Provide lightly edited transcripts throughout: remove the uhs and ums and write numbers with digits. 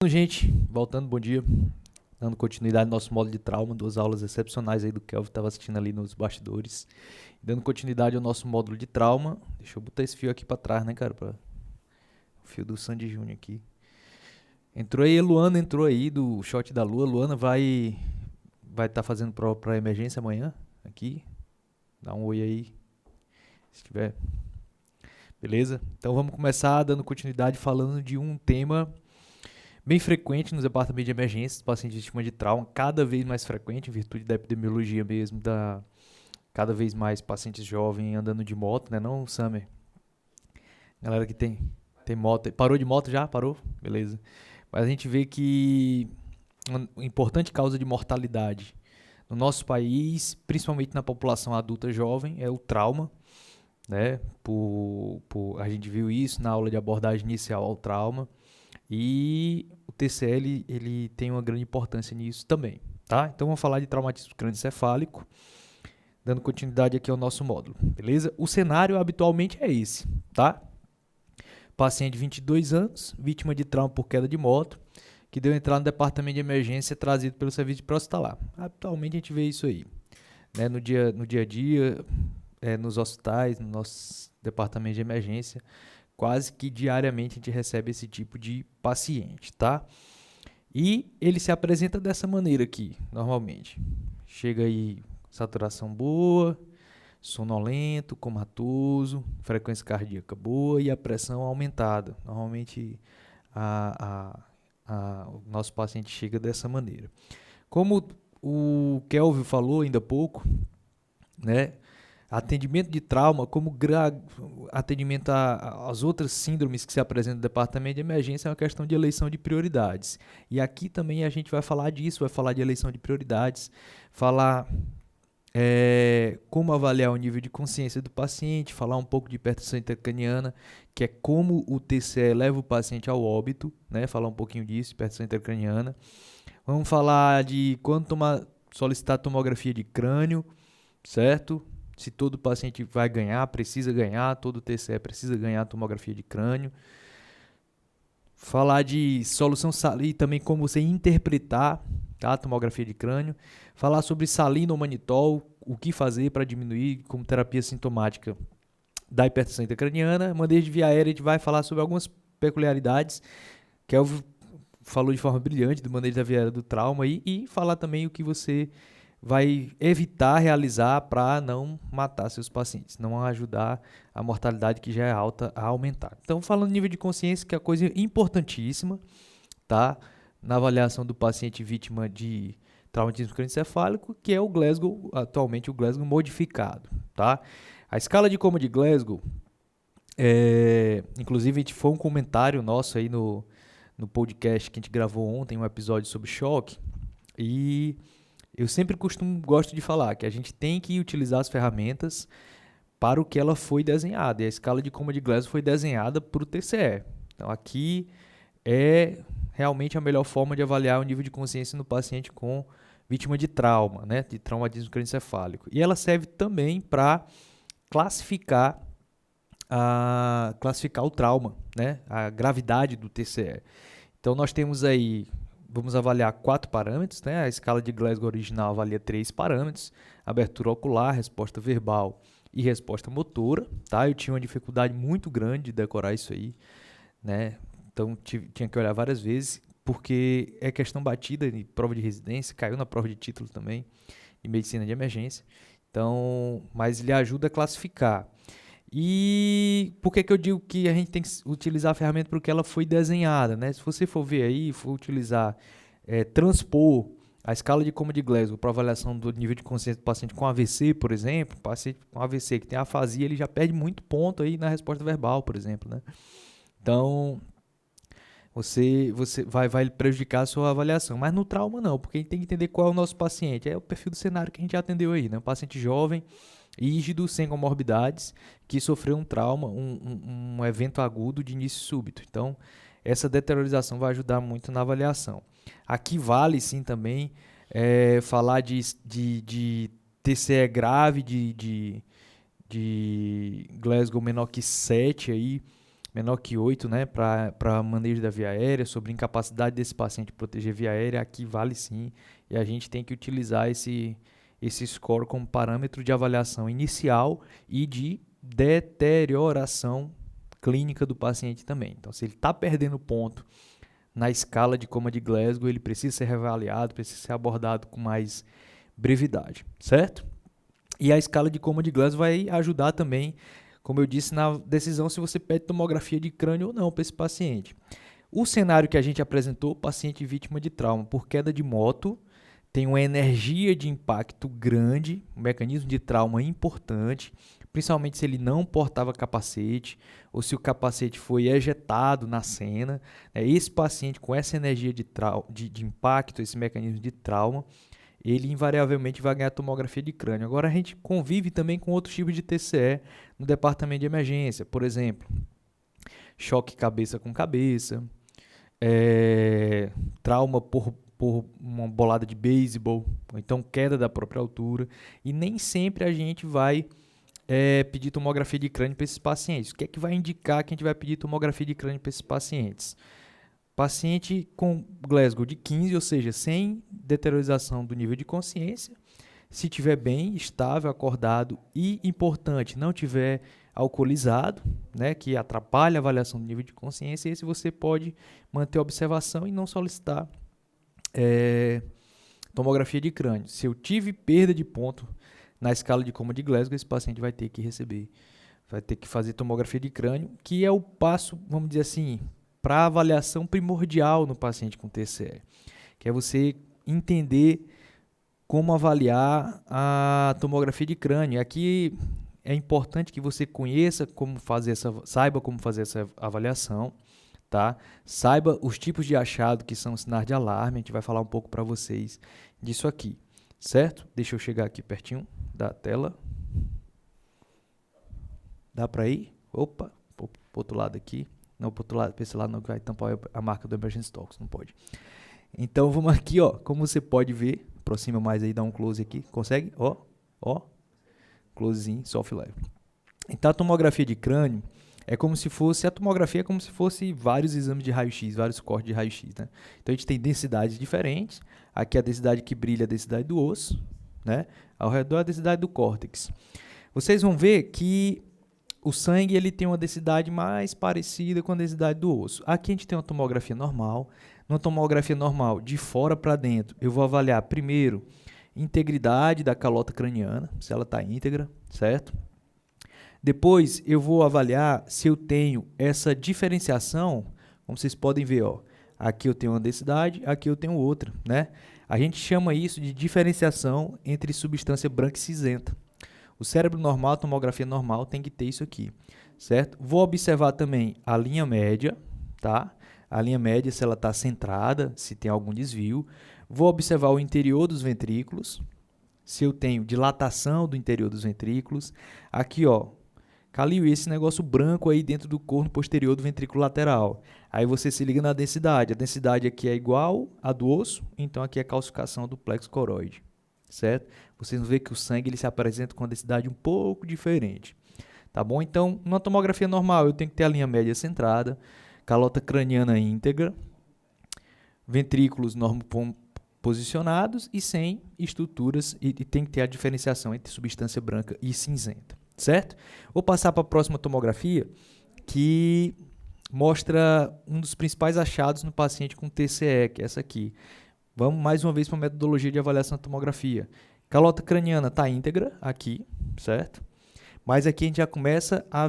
Gente, voltando, bom dia. Dando continuidade ao nosso módulo de trauma, duas aulas excepcionais aí do Kelvin, estava assistindo ali nos bastidores. Dando continuidade ao nosso módulo de trauma. Deixa eu botar esse fio aqui para trás, né, cara? O fio do Sandy Júnior aqui. Entrou aí, a Luana entrou aí do shot da Lua. Luana vai estar fazendo prova para emergência amanhã, aqui. Dá um oi aí, se tiver. Beleza? Então vamos começar dando continuidade falando de um tema bem frequente nos departamentos de emergência, pacientes vítimas de trauma, cada vez mais frequente, em virtude da epidemiologia mesmo, cada vez mais pacientes jovens andando de moto, né não, Summer? Galera que tem moto, parou de moto já? Parou? Beleza. Mas a gente vê que uma importante causa de mortalidade no nosso país, principalmente na população adulta jovem, é o trauma, né? A gente viu isso na aula de abordagem inicial ao trauma. E o TCL ele tem uma grande importância nisso também, tá? Então vamos falar de traumatismo crânioencefálico, dando continuidade aqui ao nosso módulo, beleza? O cenário habitualmente é esse, tá? Paciente de 22 anos, vítima de trauma por queda de moto, que deu entrada no departamento de emergência trazido pelo serviço de pré-hospitalar. Habitualmente a gente vê isso aí, né? No dia a dia, nos hospitais, no nosso departamento de emergência, quase que diariamente a gente recebe esse tipo de paciente, tá? E ele se apresenta dessa maneira aqui, normalmente. Chega aí, saturação boa, sonolento, comatoso, frequência cardíaca boa e a pressão aumentada. Normalmente o nosso paciente chega dessa maneira. Como o Kelvin falou ainda há pouco, né? Atendimento de trauma, como atendimento às outras síndromes que se apresentam no departamento de emergência, é uma questão de eleição de prioridades. E aqui também a gente vai falar disso, vai falar de eleição de prioridades, falar como avaliar o nível de consciência do paciente, falar um pouco de hipertensão intracraniana, que é como o TCE leva o paciente ao óbito, né? Falar um pouquinho disso, hipertensão intracraniana. Vamos falar de quando solicitar tomografia de crânio, certo? Se todo paciente vai ganhar, precisa ganhar, todo TCE precisa ganhar tomografia de crânio. Falar de solução salina e também como você interpretar a tomografia de crânio. Falar sobre salina ou manitol, o que fazer para diminuir como terapia sintomática da hipertensão intracraniana. Manejo de via aérea, a gente vai falar sobre algumas peculiaridades, que falou de forma brilhante do manejo da via aérea do trauma e falar também o que você vai evitar realizar para não matar seus pacientes, não ajudar a mortalidade que já é alta a aumentar. Então, falando de nível de consciência, que é coisa importantíssima, tá? Na avaliação do paciente vítima de traumatismo crânioencefálico, que é o Glasgow, atualmente o Glasgow modificado, tá? A escala de coma de Glasgow, inclusive foi um comentário nosso aí no podcast que a gente gravou ontem, um episódio sobre choque, e eu sempre gosto de falar que a gente tem que utilizar as ferramentas para o que ela foi desenhada. E a escala de coma de Glasgow foi desenhada para o TCE. Então, aqui é realmente a melhor forma de avaliar o nível de consciência no paciente com vítima de trauma, né? De traumatismo crânioencefálico. E ela serve também para classificar o trauma, né? A gravidade do TCE. Então, nós temos aí... Vamos avaliar 4 parâmetros, né? A escala de Glasgow original avalia 3 parâmetros: abertura ocular, resposta verbal e resposta motora, tá? Eu tinha uma dificuldade muito grande de decorar isso aí, né? Então tinha que olhar várias vezes, porque é questão batida de prova de residência, caiu na prova de título também, de medicina de emergência. Então, mas ele ajuda a classificar. E por que eu digo que a gente tem que utilizar a ferramenta porque ela foi desenhada, né? Se você for ver aí, for utilizar, transpor a escala de coma de Glasgow para avaliação do nível de consciência do paciente com AVC, por exemplo, paciente com AVC que tem afasia, ele já perde muito ponto aí na resposta verbal, por exemplo, né? Então, você vai prejudicar a sua avaliação. Mas no trauma não, porque a gente tem que entender qual é o nosso paciente. É o perfil do cenário que a gente já atendeu aí, né? Um paciente jovem, rígido, sem comorbidades, que sofreu um trauma, um evento agudo de início súbito. Então, essa deteriorização vai ajudar muito na avaliação. Aqui vale sim também falar de TCE grave, de Glasgow menor que 7 aí, menor que 8, né, para manejo da via aérea, sobre incapacidade desse paciente proteger a via aérea, aqui vale sim, e a gente tem que utilizar esse score como parâmetro de avaliação inicial e de deterioração clínica do paciente também. Então, se ele está perdendo ponto na escala de coma de Glasgow, ele precisa ser reavaliado, precisa ser abordado com mais brevidade, certo? E a escala de coma de Glasgow vai ajudar também, como eu disse, na decisão se você pede tomografia de crânio ou não para esse paciente. O cenário que a gente apresentou, paciente vítima de trauma por queda de moto, tem uma energia de impacto grande, um mecanismo de trauma importante, principalmente se ele não portava capacete ou se o capacete foi ejetado na cena. Esse paciente com essa energia de impacto, esse mecanismo de trauma, ele invariavelmente vai ganhar tomografia de crânio. Agora a gente convive também com outros tipos de TCE no departamento de emergência, por exemplo, choque cabeça com cabeça, trauma por uma bolada de beisebol, ou então queda da própria altura, e nem sempre a gente vai pedir tomografia de crânio para esses pacientes. O que é que vai indicar que a gente vai pedir tomografia de crânio para esses pacientes? Paciente com Glasgow de 15, ou seja, sem deteriorização do nível de consciência, se estiver bem, estável, acordado e, importante, não tiver alcoolizado, né, que atrapalha a avaliação do nível de consciência, esse você pode manter a observação e não solicitar tomografia de crânio. Se eu tive perda de ponto na escala de coma de Glasgow, esse paciente vai ter que fazer tomografia de crânio, que é o passo, vamos dizer assim, para avaliação primordial no paciente com TCE, que é você entender como avaliar a tomografia de crânio. Aqui é importante que você saiba como fazer essa avaliação, tá? Saiba os tipos de achado que são sinais de alarme, a gente vai falar um pouco para vocês disso aqui, certo? Deixa eu chegar aqui pertinho da tela. Dá para ir? Opa, pro outro lado aqui. Não, para outro lado, para esse lado não, que vai tampar a marca do Emergency Talks, não pode. Então vamos aqui, ó, como você pode ver, aproxima mais aí, dá um close aqui, consegue? Ó, closezinho, soft level. Então a tomografia de crânio é como se fosse, a tomografia é como se fosse vários exames de raio-x, vários cortes de raio-x, né? Então a gente tem densidades diferentes, aqui a densidade que brilha é a densidade do osso, né? Ao redor a densidade do córtex. Vocês vão ver que o sangue ele tem uma densidade mais parecida com a densidade do osso. Aqui a gente tem uma tomografia normal. Numa tomografia normal, de fora para dentro, eu vou avaliar primeiro integridade da calota craniana, se ela está íntegra, certo? Depois eu vou avaliar se eu tenho essa diferenciação, como vocês podem ver, ó, aqui eu tenho uma densidade, aqui eu tenho outra, né? A gente chama isso de diferenciação entre substância branca e cinzenta. O cérebro normal, a tomografia normal, tem que ter isso aqui, certo? Vou observar também a linha média, tá? A linha média, se ela está centrada, se tem algum desvio. Vou observar o interior dos ventrículos, se eu tenho dilatação do interior dos ventrículos. Aqui, ó, Calil, esse negócio branco aí dentro do corno posterior do ventrículo lateral. Aí você se liga na densidade. A densidade aqui é igual à do osso, então aqui é a calcificação do plexo coroide, certo? Vocês vão ver que o sangue ele se apresenta com uma densidade um pouco diferente, tá bom? Então, numa tomografia normal, eu tenho que ter a linha média centrada, calota craniana íntegra, ventrículos posicionados e sem estruturas, e tem que ter a diferenciação entre substância branca e cinzenta, certo? Vou passar para a próxima tomografia, que mostra um dos principais achados no paciente com TCE, que é essa aqui. Vamos mais uma vez para a metodologia de avaliação da tomografia. Calota craniana está íntegra aqui, certo? Mas aqui a gente já começa a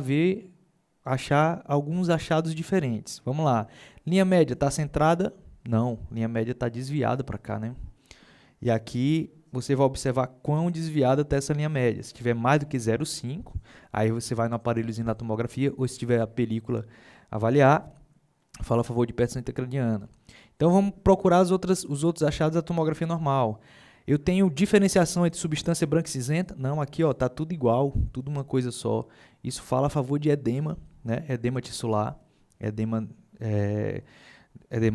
achar alguns achados diferentes. Vamos lá. Linha média está centrada? Não, linha média está desviada para cá, né? E aqui você vai observar quão desviada está essa linha média. Se tiver mais do que 0,5, aí você vai no aparelhozinho da tomografia, ou se tiver a película avaliar, fala a favor de peça intracraniana. Então vamos procurar os outros achados da tomografia normal. Eu tenho diferenciação entre substância branca e cinzenta? Não, aqui ó, tá tudo igual, tudo uma coisa só. Isso fala a favor de edema, né? Edema tissular, edema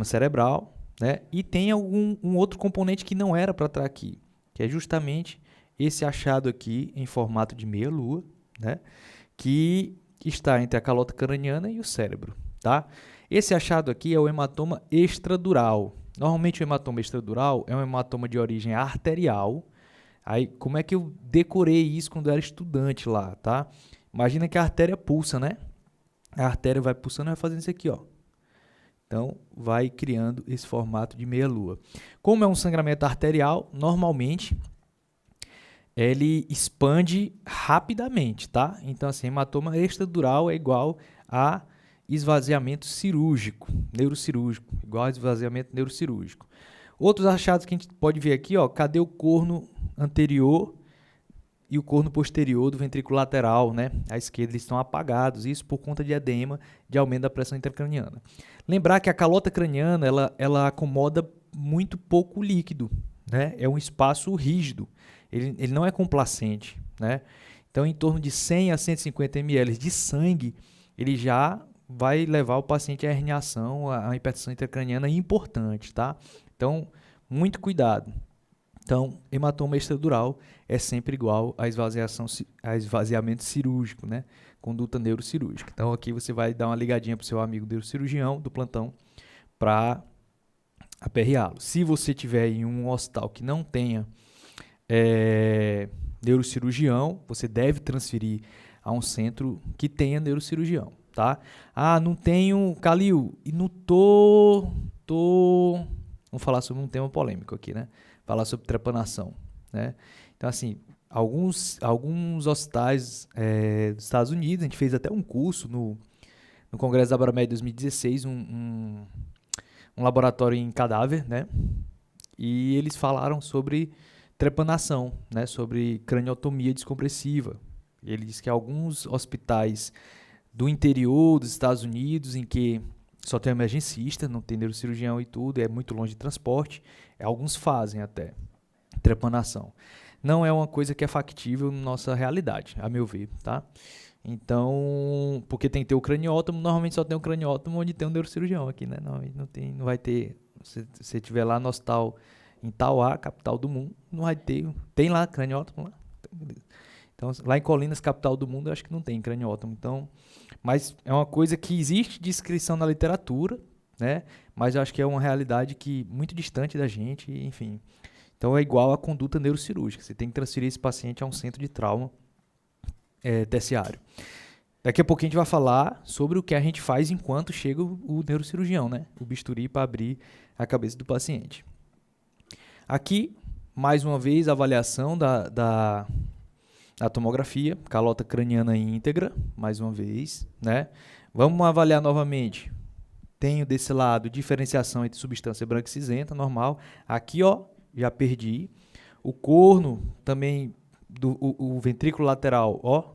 cerebral, né? E tem um outro componente que não era para estar aqui, que é justamente esse achado aqui em formato de meia-lua, né? Que que está entre a calota craniana e o cérebro, tá? Esse achado aqui é o hematoma extradural. Normalmente o hematoma extradural é um hematoma de origem arterial. Aí, como é que eu decorei isso quando eu era estudante lá, tá? Imagina que a artéria pulsa, né? A artéria vai pulsando e vai fazendo isso aqui, ó. Então, vai criando esse formato de meia-lua. Como é um sangramento arterial, normalmente ele expande rapidamente, tá? Então, assim, hematoma extradural é igual a esvaziamento cirúrgico, neurocirúrgico, igual a esvaziamento neurocirúrgico. Outros achados que a gente pode ver aqui, ó, cadê o corno anterior e o corno posterior do ventrículo lateral, né? À esquerda eles estão apagados, isso por conta de edema, de aumento da pressão intracraniana. Lembrar que a calota craniana, ela acomoda muito pouco líquido, né? É um espaço rígido, ele não é complacente, né? Então, em torno de 100 a 150 ml de sangue, ele já vai levar o paciente à herniação, à hipertensão intracraniana importante, tá? Então, muito cuidado. Então, hematoma extradural é sempre igual a esvaziamento cirúrgico, né? Conduta neurocirúrgica. Então, aqui você vai dar uma ligadinha para o seu amigo neurocirurgião do plantão para aperreá-lo. Se você tiver em um hospital que não tenha neurocirurgião, você deve transferir a um centro que tenha neurocirurgião, tá? Ah, não tenho, Calil, e não vamos falar sobre um tema polêmico aqui, né? Falar sobre trepanação, né? Então, assim, alguns hospitais dos Estados Unidos, a gente fez até um curso no Congresso da Abramed 2016, um laboratório em cadáver, né? E eles falaram sobre trepanação, né? Sobre craniotomia descompressiva. Ele diz que alguns hospitais do interior dos Estados Unidos, em que só tem emergencista, não tem neurocirurgião e tudo, é muito longe de transporte, alguns fazem até trepanação. Não é uma coisa que é factível na nossa realidade, a meu ver, tá? Então, porque tem que ter o craniótomo, normalmente só tem o craniótomo onde tem um neurocirurgião aqui, né? Não vai ter, se você estiver lá no hospital em Tauá, capital do mundo, não vai ter, tem lá craniótomo lá, então, lá em Colinas, capital do mundo, eu acho que não tem craniótomo. Então, mas é uma coisa que existe descrição na literatura, né? Mas eu acho que é uma realidade que muito distante da gente, enfim. Então, é igual à conduta neurocirúrgica. Você tem que transferir esse paciente a um centro de trauma terciário. Daqui a pouquinho a gente vai falar sobre o que a gente faz enquanto chega o neurocirurgião, né? O bisturi para abrir a cabeça do paciente. Aqui, mais uma vez, a avaliação da tomografia, calota craniana íntegra, mais uma vez, né? Vamos avaliar novamente. Tenho desse lado diferenciação entre substância branca e cinzenta, normal. Aqui, ó, já perdi. O corno também, o ventrículo lateral, ó,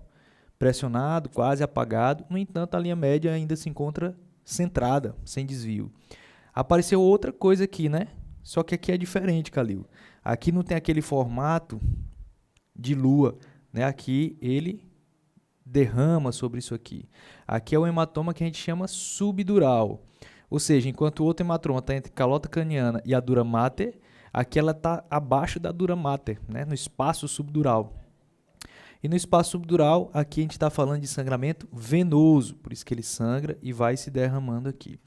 pressionado, quase apagado. No entanto, a linha média ainda se encontra centrada, sem desvio. Apareceu outra coisa aqui, né? Só que aqui é diferente, Calil. Aqui não tem aquele formato de lua, né? Aqui ele derrama sobre isso aqui. Aqui é o hematoma que a gente chama subdural. Ou seja, enquanto o outro hematoma está entre a calota craniana e a dura mater, aqui ela está abaixo da dura mater, né? No espaço subdural. E no espaço subdural, aqui a gente está falando de sangramento venoso, por isso que ele sangra e vai se derramando aqui.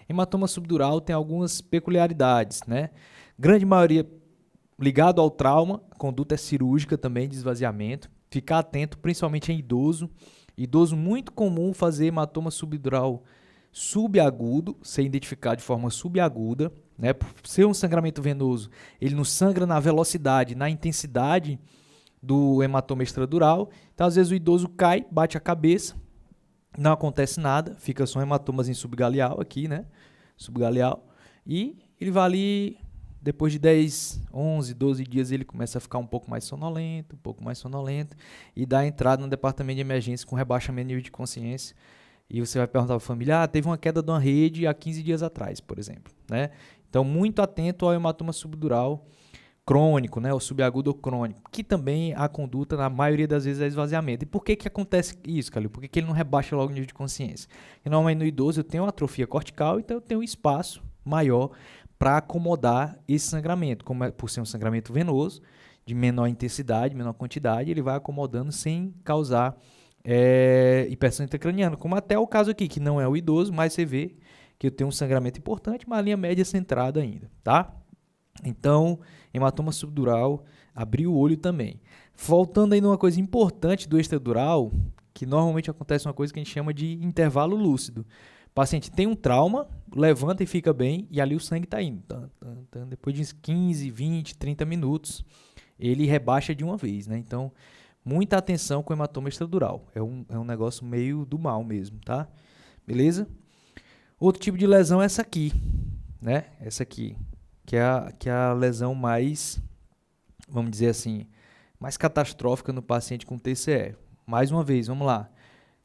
Hematoma subdural tem algumas peculiaridades, né? Grande maioria ligado ao trauma, a conduta é cirúrgica também de esvaziamento. Ficar atento, principalmente em idoso. Idoso, muito comum fazer hematoma subdural subagudo, ser identificado de forma subaguda, né? Por ser um sangramento venoso, ele não sangra na velocidade, na intensidade do hematoma extradural. Então, às vezes, o idoso cai, bate a cabeça, não acontece nada, fica só hematomas em subgaleal aqui, né? Subgaleal. E ele vai ali, depois de 10, 11, 12 dias, ele começa a ficar um pouco mais sonolento, e dá entrada no departamento de emergência com rebaixamento de nível de consciência. E você vai perguntar para a família, teve uma queda de uma rede há 15 dias atrás, por exemplo, né? Então, muito atento ao hematoma subdural crônico, né, o subagudo ou crônico, que também a conduta, na maioria das vezes, é esvaziamento. E por que acontece isso, Calil? Por que ele não rebaixa logo o nível de consciência? Porque, normalmente, no idoso, eu tenho uma atrofia cortical, então eu tenho um espaço maior para acomodar esse sangramento. Como por ser um sangramento venoso, de menor intensidade, menor quantidade, ele vai acomodando sem causar hipertensão intracraniana, como até o caso aqui, que não é o idoso, mas você vê que eu tenho um sangramento importante, uma linha média centrada ainda, tá? Então, hematoma subdural, abrir o olho também. Voltando aí numa coisa importante do extradural, que normalmente acontece uma coisa que a gente chama de intervalo lúcido. O paciente tem um trauma, levanta e fica bem, e ali o sangue está indo. Depois de 15, 20, 30 minutos, ele rebaixa de uma vez, né? Então, muita atenção com o hematoma extradural. É um negócio meio do mal mesmo, tá? Beleza? Outro tipo de lesão é essa aqui, né? Essa aqui, que é a lesão mais, vamos dizer assim, mais catastrófica no paciente com TCE. Mais uma vez, vamos lá.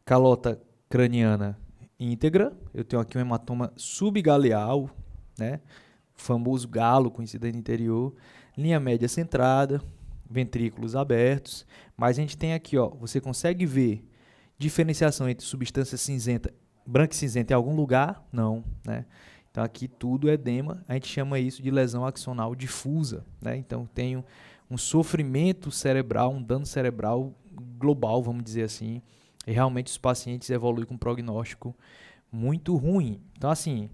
Calota craniana íntegra. Eu tenho aqui um hematoma subgaleal, né? O famoso galo conhecido aí no interior. Linha média centrada, ventrículos abertos. Mas a gente tem aqui, ó, você consegue ver diferenciação entre substância cinzenta, branca e cinzenta em algum lugar? Não, né? Então aqui tudo é edema. A gente chama isso de lesão axonal difusa, né? Então tenho um sofrimento cerebral, um dano cerebral global, vamos dizer assim, e realmente os pacientes evoluem com um prognóstico muito ruim. Então, assim,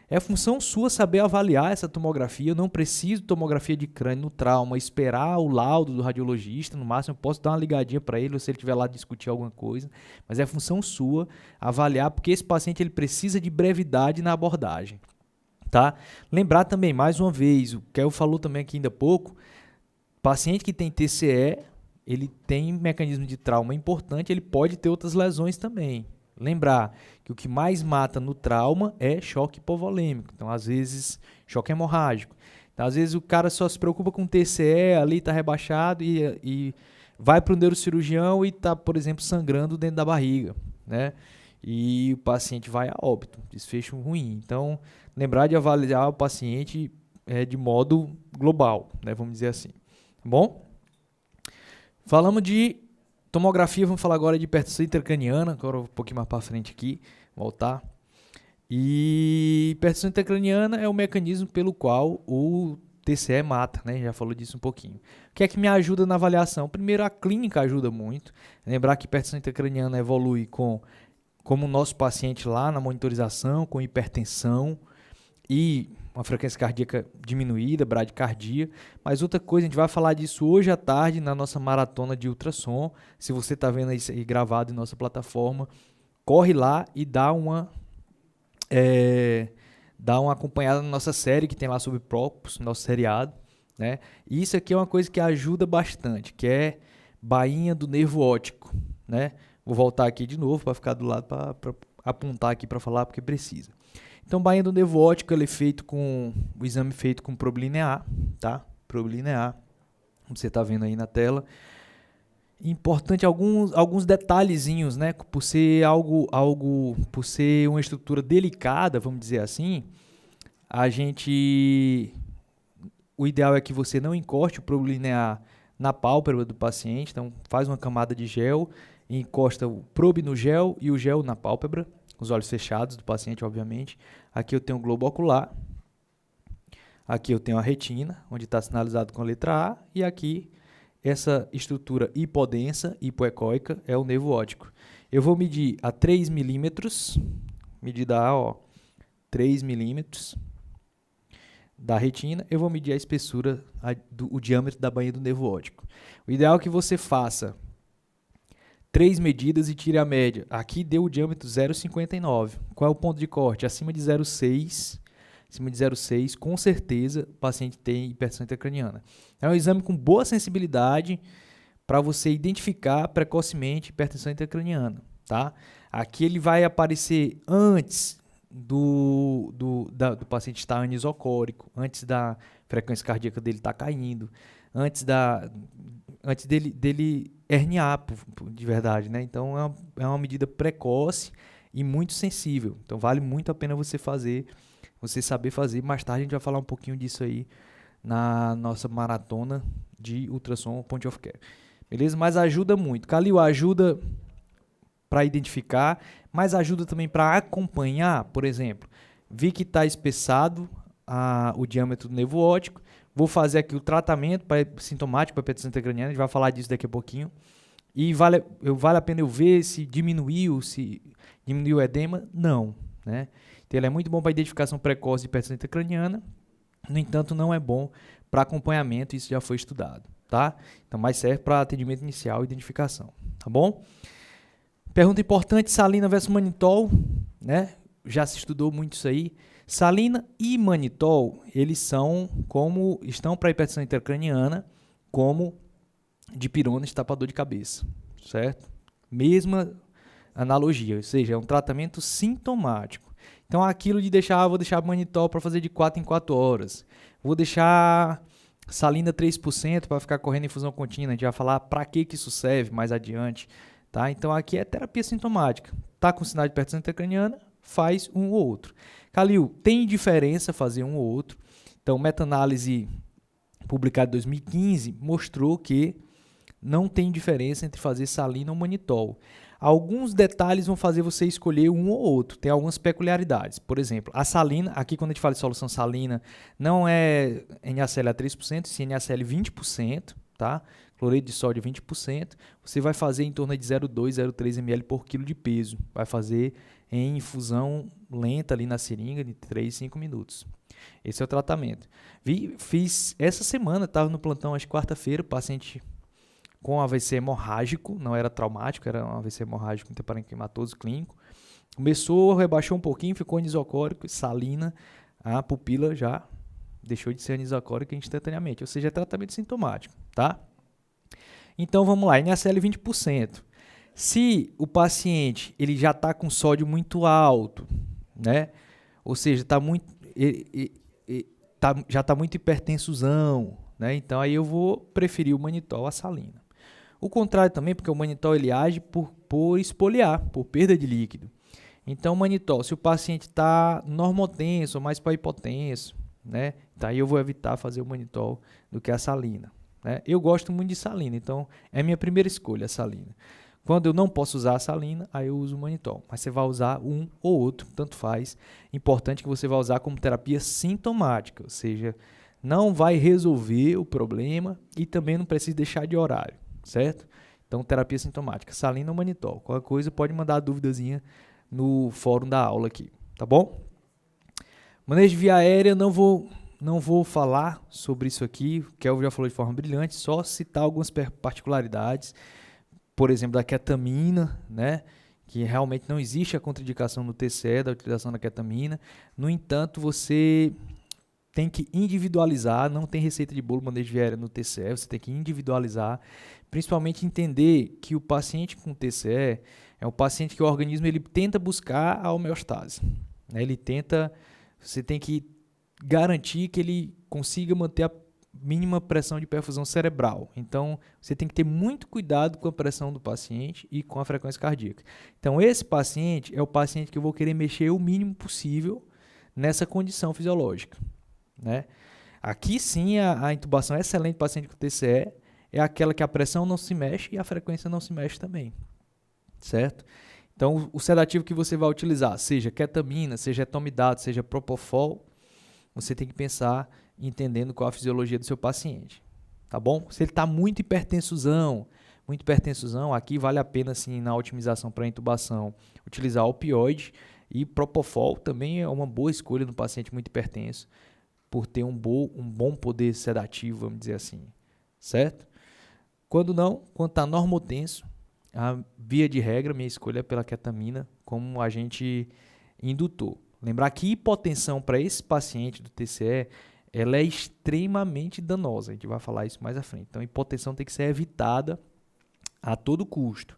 é função sua saber avaliar essa tomografia. Eu não preciso de tomografia de crânio no trauma, esperar o laudo do radiologista. No máximo, eu posso dar uma ligadinha para ele, ou se ele estiver lá discutir alguma coisa. Mas é função sua avaliar, porque esse paciente ele precisa de brevidade na abordagem. Tá? Lembrar também, mais uma vez, o que eu falou também aqui ainda há pouco, paciente que tem TCE, ele tem mecanismo de trauma importante, ele pode ter outras lesões também. Lembrar que o que mais mata no trauma é choque hipovolêmico. Então, às vezes, choque hemorrágico. Então, às vezes, o cara só se preocupa com TCE, ali está rebaixado e vai para o neurocirurgião e está, por exemplo, sangrando dentro da barriga, né? E o paciente vai a óbito, desfecho ruim. Então, lembrar de avaliar o paciente de modo global, né? Vamos dizer assim. Bom, falamos de tomografia, vamos falar agora de hipertensão intracraniana, agora um pouquinho mais para frente aqui, voltar. E hipertensão intracraniana é o mecanismo pelo qual o TCE mata, né? Já falou disso um pouquinho. O que é que me ajuda na avaliação? Primeiro, a clínica ajuda muito. Lembrar que hipertensão intracraniana evolui como o nosso paciente lá na monitorização, com hipertensão e uma frequência cardíaca diminuída, bradicardia. Mas outra coisa, a gente vai falar disso hoje à tarde na nossa maratona de ultrassom. Se você está vendo isso aí gravado em nossa plataforma, corre lá e dá uma acompanhada na nossa série que tem lá sobre própus, nosso seriado, né? E isso aqui é uma coisa que ajuda bastante, que é bainha do nervo óptico, né? Vou voltar aqui de novo para ficar do lado para apontar aqui para falar porque precisa. Então, bainha do nervo óptico, ele é feito com o exame feito com problinear, tá? Problinear, como você está vendo aí na tela. Importante alguns detalhezinhos, né? Por ser por ser uma estrutura delicada, vamos dizer assim, o ideal é que você não encoste o problinear na pálpebra do paciente. Então, faz uma camada de gel, encosta o probe no gel e o gel na pálpebra, com os olhos fechados do paciente, obviamente. Aqui eu tenho o globo ocular, aqui eu tenho a retina, onde está sinalizado com a letra A, e aqui essa estrutura hipodensa, hipoecóica, é o nervo óptico. Eu vou medir a 3 milímetros, medida A, ó, 3 milímetros da retina. Eu vou medir a espessura, o diâmetro da bainha do nervo óptico. O ideal é que você faça 3 medidas e tire a média. Aqui deu o diâmetro 0,59. Qual é o ponto de corte? Acima de 0,6. Acima de 0,6, com certeza, o paciente tem hipertensão intracraniana. É um exame com boa sensibilidade para você identificar precocemente hipertensão intracraniana, tá? Aqui ele vai aparecer antes do paciente estar anisocórico, antes da frequência cardíaca dele estar caindo, antes dele herniar de verdade, né? Então é uma medida precoce e muito sensível. Então vale muito a pena você saber fazer. Mais tarde a gente vai falar um pouquinho disso aí na nossa maratona de ultrassom point of care. Beleza? Mas ajuda muito. Calil ajuda para identificar, mas ajuda também para acompanhar. Por exemplo, vi que está espessado o diâmetro do nervo óptico. Vou fazer aqui o tratamento sintomático para hipertensão intracraniana. A gente vai falar disso daqui a pouquinho. E vale a pena eu ver se diminuiu o edema? Não, né? Então ele é muito bom para identificação precoce de hipertensão intracraniana, no entanto não é bom para acompanhamento, isso já foi estudado, tá? Então mais serve para atendimento inicial e identificação, tá bom? Pergunta importante, salina versus manitol, né? Já se estudou muito isso aí. Salina e manitol, eles estão para hipertensão intracraniana, como dipirona estapador de cabeça, certo? Mesma analogia, ou seja, é um tratamento sintomático. Então, aquilo de vou deixar manitol para fazer de 4 em 4 horas. Vou deixar salina 3% para ficar correndo infusão contínua. A gente vai falar para que isso serve mais adiante. Tá? Então, aqui é terapia sintomática. Tá com sinal de hipertensão intracraniana, faz um ou outro. Calil, tem diferença fazer um ou outro. Então, meta-análise publicada em 2015 mostrou que não tem diferença entre fazer salina ou manitol. Alguns detalhes vão fazer você escolher um ou outro. Tem algumas peculiaridades. Por exemplo, a salina, aqui quando a gente fala de solução salina, não é NaCl a 3%, sim NaCl 20%, tá? Cloreto de sódio 20%. Você vai fazer em torno de 0,2, 0,3 ml por quilo de peso. Vai fazer em infusão lenta ali na seringa de 3, 5 minutos. Esse é o tratamento. Fiz essa semana, estava no plantão às quarta-feira, paciente com AVC hemorrágico, não era traumático, era um AVC hemorrágico intraparenquimatoso clínico. Começou, rebaixou um pouquinho, ficou anisocórico, salina, a pupila já deixou de ser anisocórica instantaneamente, ou seja, é tratamento sintomático, tá? Então vamos lá, NaCl 20%. Se o paciente ele já está com sódio muito alto, né? Ou seja, já está muito hipertensuzão, né? Então aí eu vou preferir o manitol à salina. O contrário também, porque o manitol ele age por espoliar, por perda de líquido. Então o manitol, se o paciente está normotenso ou mais para hipotenso, né? Então aí eu vou evitar fazer o manitol do que a salina. Né? Eu gosto muito de salina, então é a minha primeira escolha a salina. Quando eu não posso usar a salina, aí eu uso o manitol. Mas você vai usar um ou outro, tanto faz. Importante que você vai usar como terapia sintomática, ou seja, não vai resolver o problema e também não precisa deixar de horário, certo? Então, terapia sintomática, salina ou manitol. Qualquer coisa pode mandar a duvidazinha no fórum da aula aqui, tá bom? Manejo de via aérea, não vou falar sobre isso aqui, o Kelvin já falou de forma brilhante, só citar algumas particularidades, por exemplo, da ketamina, né? Que realmente não existe a contraindicação no TCE da utilização da ketamina. No entanto, você tem que individualizar, não tem receita de bolo manejo de via aérea no TCE, você tem que individualizar, principalmente entender que o paciente com TCE é um paciente que o organismo ele tenta buscar a homeostase. Né? Você tem que garantir que ele consiga manter a mínima pressão de perfusão cerebral. Então, você tem que ter muito cuidado com a pressão do paciente e com a frequência cardíaca. Então, esse paciente é o paciente que eu vou querer mexer o mínimo possível nessa condição fisiológica. Né? Aqui sim, a intubação excelente do paciente com TCE é aquela que a pressão não se mexe e a frequência não se mexe também. Certo? Então, o sedativo que você vai utilizar, seja ketamina, seja etomidato, seja propofol, você tem que pensar entendendo qual a fisiologia do seu paciente, tá bom? Se ele está muito hipertensuzão, aqui vale a pena, assim, na otimização para intubação, utilizar opioide e propofol também é uma boa escolha no paciente muito hipertenso, por ter um bom poder sedativo, vamos dizer assim, certo? Quando está normotenso, a via de regra, minha escolha é pela ketamina como agente indutor. Lembrar que hipotensão para esse paciente do TCE, ela é extremamente danosa. A gente vai falar isso mais à frente. Então, hipotensão tem que ser evitada a todo custo.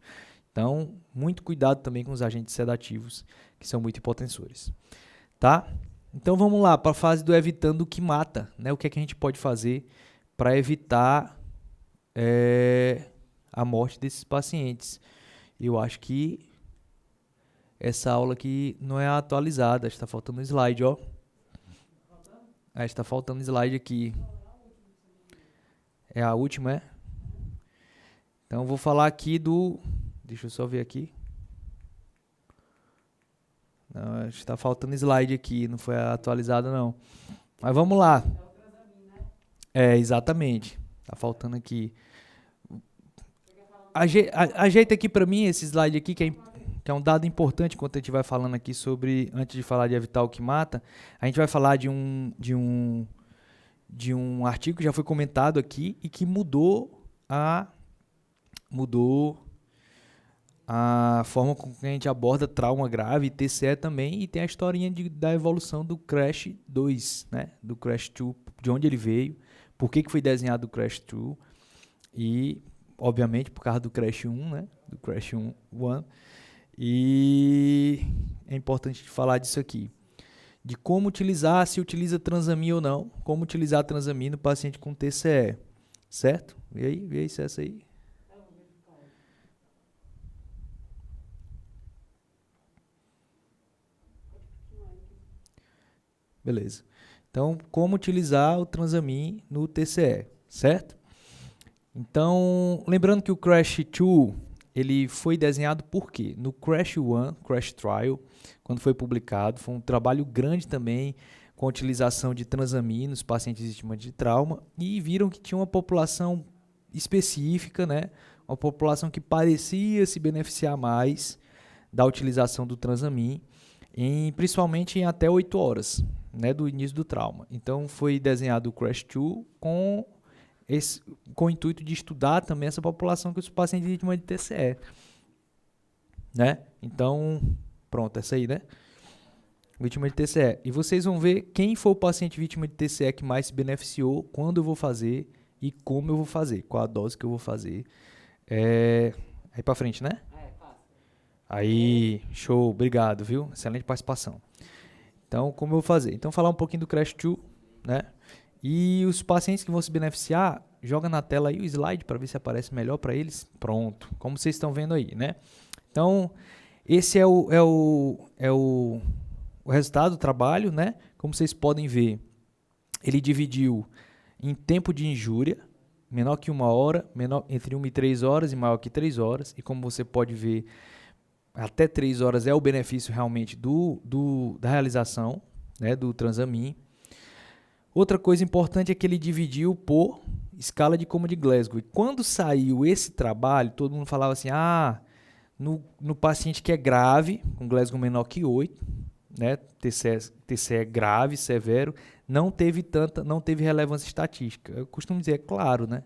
Então, muito cuidado também com os agentes sedativos, que são muito hipotensores. Tá? Então, vamos lá para a fase do evitando o que mata. Né? O que é que a gente pode fazer para evitar a morte desses pacientes? Eu acho que essa aula aqui não é atualizada, está faltando um slide, ó. Está faltando slide aqui. É a última, é? Então, eu vou falar aqui deixa eu só ver aqui. Não, está faltando slide aqui, não foi atualizada não. Mas vamos lá. Exatamente. Está faltando aqui. Ajeita aqui para mim esse slide aqui, que é um dado importante quando a gente vai falando aqui sobre, antes de falar de evitar o que mata, a gente vai falar de um artigo que já foi comentado aqui e que mudou a forma com que a gente aborda trauma grave, TCE também, e tem a historinha da evolução do Crash 2, né? Do Crash 2, de onde ele veio, por que foi desenhado o Crash 2, e, obviamente, por causa do Crash 1, né? Do Crash 1, e é importante falar disso aqui, de como utilizar, se utiliza transamin ou não, como utilizar transamin no paciente com TCE, certo? Vê aí se é essa aí. Beleza. Então, como utilizar o transamin no TCE, certo? Então, lembrando que o Crash 2, ele foi desenhado por quê? No Crash 1, Crash Trial, quando foi publicado, foi um trabalho grande também com a utilização de transamin nos pacientes vítimas de trauma, e viram que tinha uma população específica, né? Uma população que parecia se beneficiar mais da utilização do transamin, principalmente em até 8 horas, né, do início do trauma. Então, foi desenhado o Crash 2 com o intuito de estudar também essa população que os pacientes vítimas de TCE, né? Então, pronto, essa aí, né? Vítima de TCE. E vocês vão ver quem foi o paciente vítima de TCE que mais se beneficiou, quando eu vou fazer e como eu vou fazer, qual a dose que eu vou fazer. Aí pra frente, né? Aí, show, obrigado, viu? Excelente participação. Então, como eu vou fazer? Então, falar um pouquinho do Crash 2, né? E os pacientes que vão se beneficiar, joga na tela aí o slide para ver se aparece melhor para eles. Pronto, como vocês estão vendo aí, né? Então, esse é o resultado do trabalho, né? Como vocês podem ver, ele dividiu em tempo de injúria, menor que 1 hora, entre 1 e 3 horas e maior que 3 horas. E como você pode ver, até 3 horas é o benefício realmente da realização, né, do transamin. Outra coisa importante é que ele dividiu por escala de Coma de Glasgow. E quando saiu esse trabalho, todo mundo falava assim, no paciente que é grave, com Glasgow menor que 8, né, TCE grave, severo, não teve relevância estatística. Eu costumo dizer, é claro, né,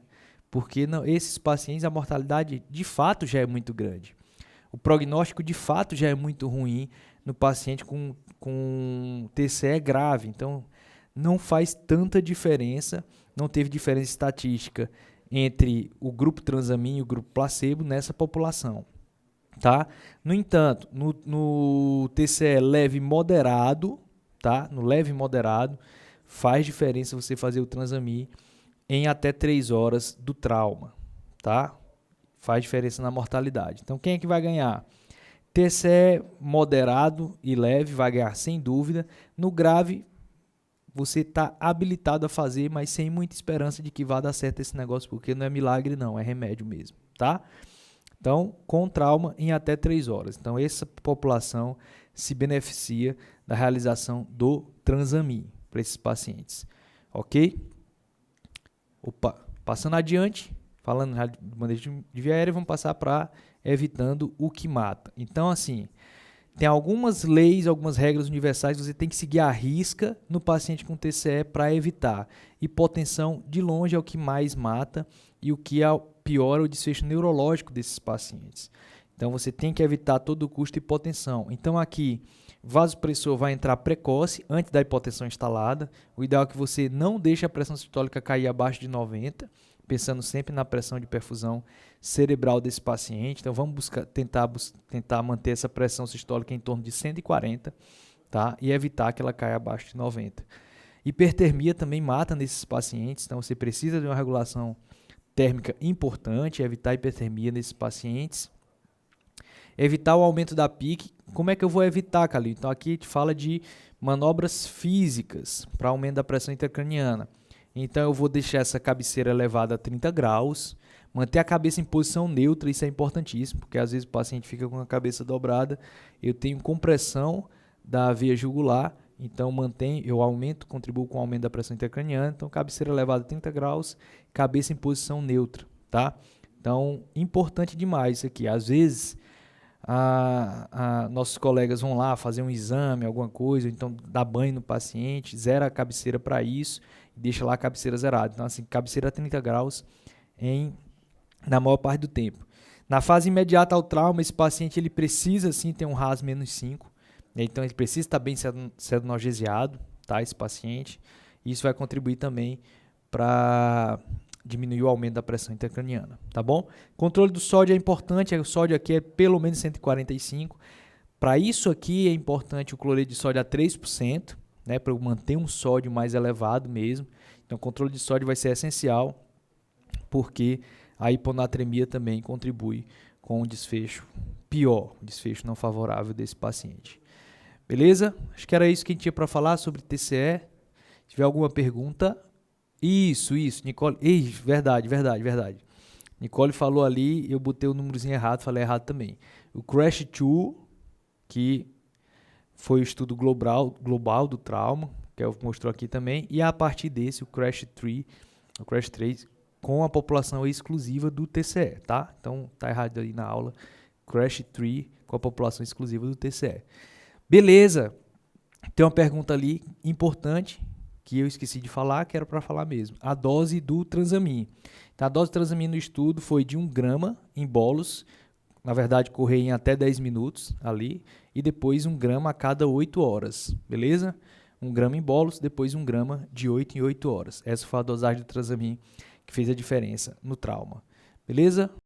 porque esses pacientes, a mortalidade de fato já é muito grande. O prognóstico de fato já é muito ruim no paciente com TCE grave. Então, não faz tanta diferença, não teve diferença estatística entre o grupo transamin e o grupo placebo nessa população, tá? No entanto, no TCE leve e moderado, tá? No leve e moderado, faz diferença você fazer o transamin em até 3 horas do trauma, tá? Faz diferença na mortalidade. Então, quem é que vai ganhar? TCE moderado e leve vai ganhar sem dúvida. No grave, você está habilitado a fazer, mas sem muita esperança de que vá dar certo esse negócio, porque não é milagre não, é remédio mesmo, tá? Então, com trauma em até 3 horas. Então, essa população se beneficia da realização do transamin para esses pacientes, ok? Passando adiante, falando de manejo de via aérea, vamos passar para evitando o que mata. Então, assim, tem algumas leis, algumas regras universais que você tem que seguir à risca no paciente com TCE para evitar. Hipotensão, de longe, é o que mais mata e o que piora o desfecho neurológico desses pacientes. Então, você tem que evitar a todo custo hipotensão. Então, aqui, vasopressor vai entrar precoce, antes da hipotensão instalada. O ideal é que você não deixe a pressão sistólica cair abaixo de 90, pensando sempre na pressão de perfusão cerebral desse paciente. Então, vamos tentar manter essa pressão sistólica em torno de 140, tá? E evitar que ela caia abaixo de 90. Hipertermia também mata nesses pacientes, então você precisa de uma regulação térmica importante, evitar hipertermia nesses pacientes. Evitar o aumento da PIC. Como é que eu vou evitar, Calil? Então, aqui a gente fala de manobras físicas para aumento da pressão intracraniana. Então, eu vou deixar essa cabeceira elevada a 30 graus, manter a cabeça em posição neutra, isso é importantíssimo, porque às vezes o paciente fica com a cabeça dobrada, eu tenho compressão da veia jugular, então eu contribuo com o aumento da pressão intracraniana, então cabeceira elevada a 30 graus, cabeça em posição neutra, tá? Então, importante demais isso aqui. Às vezes, nossos colegas vão lá fazer um exame, alguma coisa, então dá banho no paciente, zera a cabeceira para isso e deixa lá a cabeceira zerada. Então, assim, cabeceira a 30 graus na maior parte do tempo. Na fase imediata ao trauma, esse paciente ele precisa sim ter um RAS menos 5, né? Então ele precisa estar bem sendo analgesiado, tá, esse paciente. Isso vai contribuir também para diminuir o aumento da pressão intracraniana, tá bom? Controle do sódio é importante, o sódio aqui é pelo menos 145. Para isso aqui é importante o cloreto de sódio a 3%, né, para manter um sódio mais elevado mesmo. Então o controle de sódio vai ser essencial, porque a hiponatremia também contribui com um desfecho pior, um desfecho não favorável desse paciente. Beleza? Acho que era isso que a gente tinha para falar sobre TCE. Se tiver alguma pergunta... Isso, Nicole... Verdade. Nicole falou ali, eu botei o númerozinho errado, falei errado também. O CRASH-2, que foi o estudo global do trauma, que eu mostrou aqui também, e a partir desse, o CRASH-3, com a população exclusiva do TCE, tá? Então, tá errado aí na aula. CRASH-3 com a população exclusiva do TCE. Beleza. Tem uma pergunta ali importante que eu esqueci de falar, que era para falar mesmo. A dose do transamin. Então, a dose do transamin no estudo foi de 1 grama em bolos, na verdade, correr em até 10 minutos ali, e depois 1 grama a cada 8 horas, beleza? 1 grama em bolos, depois 1 grama de 8 em 8 horas. Essa foi a dosagem do transamin que fez a diferença no trauma, beleza?